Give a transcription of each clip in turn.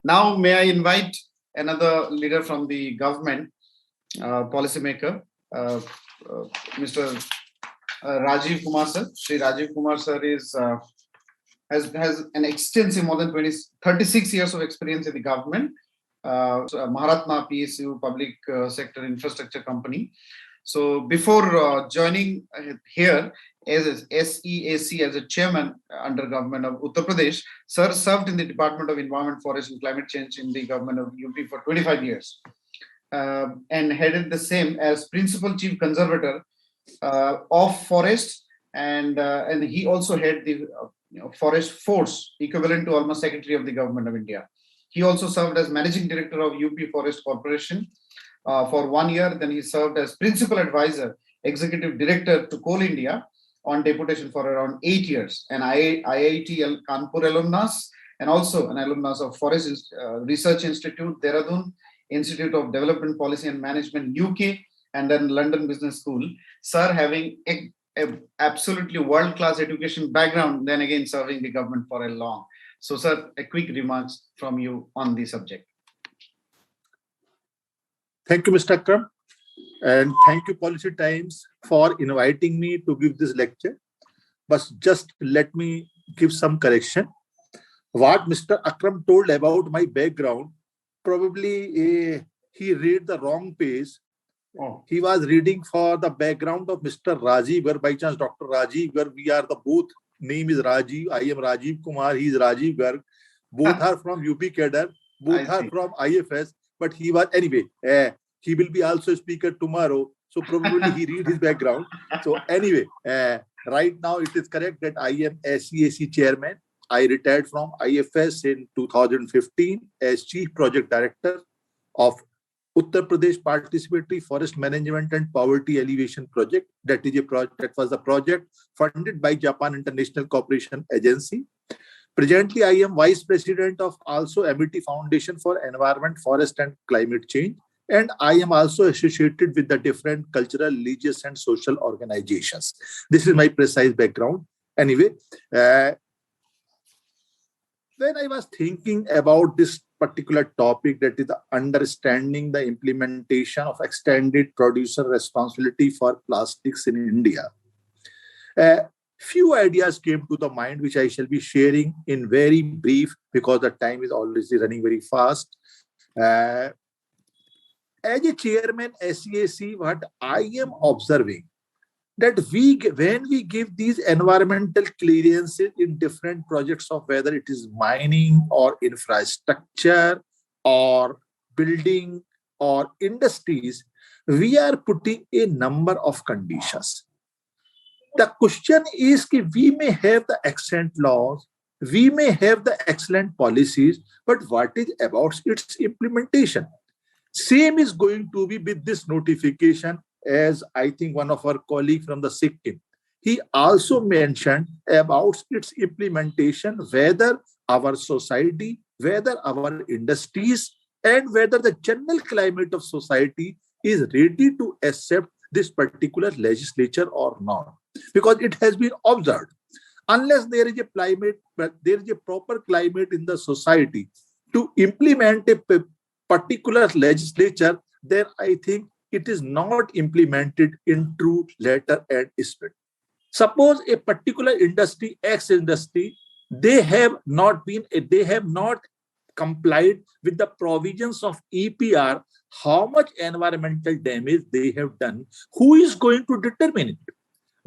Now, may I invite another leader from the government, policymaker, Mr. Rajiv Kumar sir. Shri Rajiv Kumar sir has an extensive more than 36 years of experience in the government. Maharatna PSU, public sector infrastructure company. So before joining here as SEAC as a chairman under government of Uttar Pradesh, sir served in the Department of Environment, Forest and Climate Change in the government of UP for 25 years and headed the same as principal chief conservator of forests, and he also had the forest force equivalent to almost secretary of the government of India. He also served as managing director of UP Forest Corporation for 1 year. Then he served as principal advisor, executive director to Coal India on deputation for around 8 years, and IIT Kanpur alumnus, and also an alumnus of Forest Research Institute, Dehradun, Institute of Development Policy and Management, UK, and then London Business School. Sir having a absolutely world-class education background, then again serving the government for a long. So, sir, a quick remarks from you on the subject. Thank you, Mr. Akram, and thank you, Policy Times, for inviting me to give this lecture. But just let me give some correction. What Mr. Akram told about my background, probably he read the wrong page. Oh. He was reading for the background of Mr. Rajiv, where by chance Dr. Rajiv, where we are the both name is Rajiv. I am Rajiv Kumar. He is Rajiv Garg. Both are from UP cadre. Both are from IFS. But he was anyway. He will be also a speaker tomorrow. So probably he read his background. So anyway, right now it is correct that I am SEAC chairman. I retired from IFS in 2015 as chief project director of Uttar Pradesh Participatory Forest Management and Poverty Alleviation Project. That was a project funded by Japan International Cooperation Agency. Presently, I am vice president of also Amity Foundation for Environment, Forest and Climate Change. And I am also associated with the different cultural, religious and social organizations. This is my precise background. Anyway, when I was thinking about this particular topic, that is the understanding the implementation of extended producer responsibility for plastics in India, few ideas came to the mind, which I shall be sharing in very brief because the time is always running very fast. As a chairman SEAC, what I am observing, that when we give these environmental clearances in different projects of whether it is mining or infrastructure or building or industries, we are putting a number of conditions. The question is that we may have the excellent laws, we may have the excellent policies, but what is about its implementation? Same is going to be with this notification, as I think one of our colleagues from the Sikkim, he also mentioned about its implementation, whether our society, whether our industries, and whether the general climate of society is ready to accept this particular legislature or not. Because it has been observed, unless there is a climate, there is a proper climate in the society to implement a particular legislature, then I think it is not implemented in true letter and spirit. Suppose a particular industry, X industry, they have not complied with the provisions of EPR, how much environmental damage they have done. Who is going to determine it?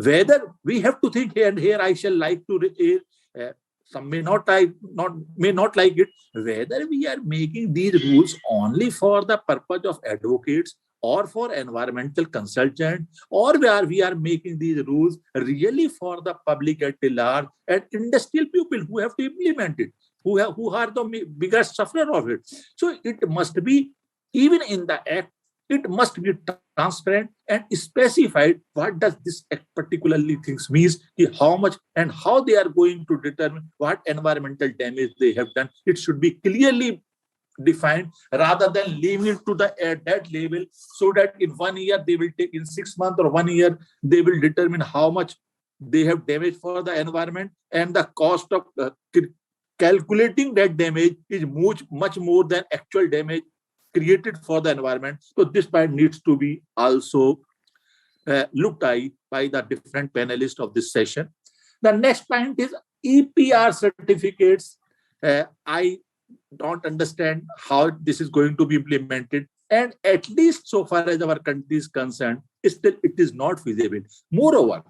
Whether we have to think here, and here I shall like to some may not like it, whether we are making these rules only for the purpose of advocates or for environmental consultants, or we are making these rules really for the public at large and industrial people who have to implement it, who are the biggest sufferer of it. So it must be, even in the act, it must be transparent and specified what does this particularly things means, how much and how they are going to determine what environmental damage they have done. It should be clearly defined rather than leaving it to the that level, so that in 1 year they will take, in 6 months or 1 year they will determine how much they have damaged for the environment, and the cost of calculating that damage is much more than actual damage created for the environment. So this point needs to be also looked at by the different panelists of this session. The next point is EPR certificates. I don't understand how this is going to be implemented. And at least so far as our country is concerned, still it is not feasible. Moreover,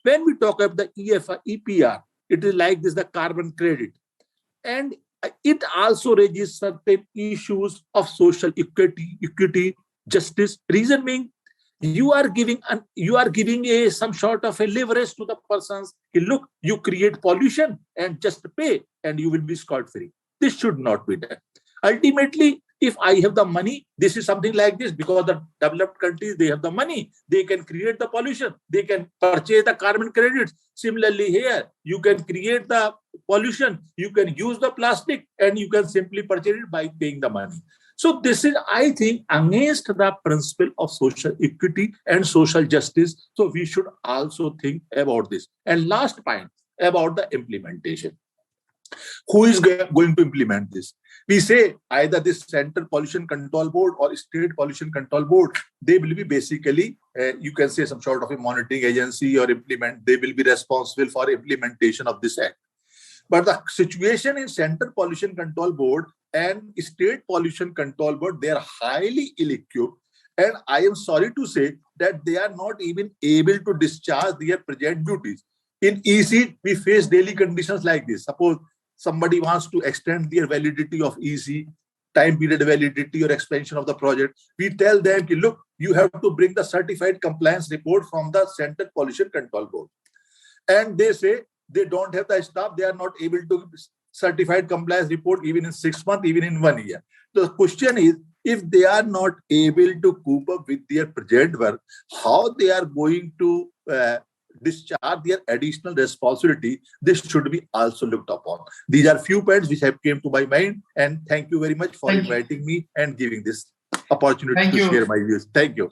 when we talk about the EPR, it is like this, the carbon credit. And it also raises certain issues of social equity, justice. Reason being, you are giving some sort of a leverage to the persons. Look, you create pollution and just pay, and you will be scot-free. This should not be done. Ultimately, if I have the money, this is something like this, because the developed countries, they have the money, they can create the pollution, they can purchase the carbon credits. Similarly here, you can create the pollution, you can use the plastic, and you can simply purchase it by paying the money. So this is, I think, against the principle of social equity and social justice. So we should also think about this. And last point about the implementation. Who is going to implement this? We say either this Central Pollution Control Board or State Pollution Control Board, they will be basically, you can say, some sort of a monitoring agency or they will be responsible for implementation of this act. But the situation in Central Pollution Control Board and State Pollution Control Board, they are highly ill-equipped. And I am sorry to say that they are not even able to discharge their present duties. In EC, we face daily conditions like this. Suppose somebody wants to extend their validity of EC, time period validity or expansion of the project. We tell them, look, you have to bring the certified compliance report from the Central Pollution Control Board. And they say they don't have the staff, they are not able to certified compliance report even in 6 months, even in 1 year. The question is, if they are not able to cope up with their present work, how they are going to discharge their additional responsibility? This should be also looked upon. These are few points which have came to my mind, and thank you very much for inviting me and giving this opportunity to share my views. Thank you.